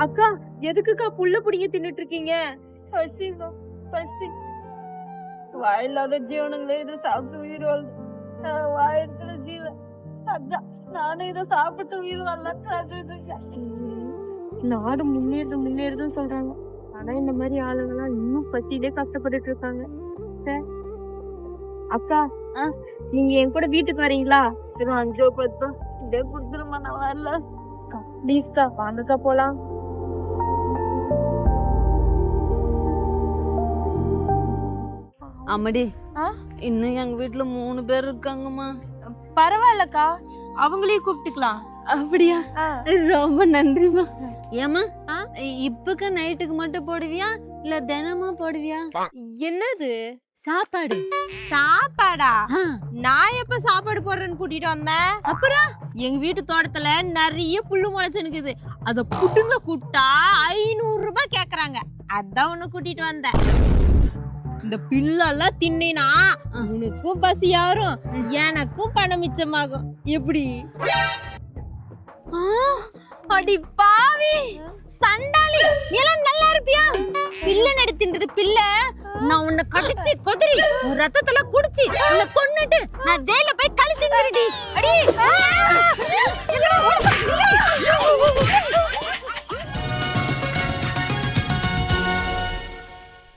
அக்கா எதுக்குக்கா புள்ள புடிங்க தின்னுட்டு இருக்கீங்க? வாயில்லாத ஜீவனங்களே இதை சாப்பிட்டு உயிர் வாழ்ந்து வாயிருக்கிற ஜீவன் அதான் நானும் இதை சாப்பிட்டு உயிர் வரலாம். நாடு முன்னேறுதுன்னு சொல்றாங்க. ஆனா இந்த மாதிரி ஆளுங்கெல்லாம் இன்னும் பசியிலே கஷ்டப்பட்டுட்டு இருக்காங்க. அக்கா நீங்க என் கூட வீட்டுக்கு வரீங்களா? சரி 5 10 இதே குடுத்துருமா, நான் வரல. ப்ளீஸ்க்கா வாங்கக்கா போலாம். அம்மாடி இன்னும் எங்க வீட்டுல 3 பேர் இருக்காங்கம்மா. பரவாயில்லக்கா, அவங்களையும் கூப்பிட்டுக்கலாம். அப்படியா? ரொம்ப நன்றிமா. ஏமா இப்பக்க நைட்டுக்கு மட்டும் போடுவியா இல்ல தினமும் போடுவியா? என்னது சாப்பாடு? சாப்பாடா? நான் எப்ப சாப்பாடு போடுறேன்னு கூட்டிட்டு வந்தேன்? அப்புறம் எங்க வீட்டு தோட்டத்துல நிறைய புல்லு முளைச்சு நிக்குது. அத புட்டுங்க கூட்டா 500 ரூபாய் கேக்குறாங்க. அதான் உன்னை கூட்டிட்டு வந்தேன். இந்த பில்லெல்லாம் தின்னா உனக்கும் பசி யாரும் எனக்கும் பணம் மிச்சமாகும். எப்படி? அடி பாவி சண்டாளி, நீ எல்லாம் நல்லா இருப்பியா? பிள்ளை நடித்தின்றது பிள்ளை. நான் உன்னை கடிச்சு கொதிரி உன் ரத்தத்துல குடிச்சு உன்னை கொன்னுட்டு நான் ஜெயில போய் கழுத்தின்றடி. அடி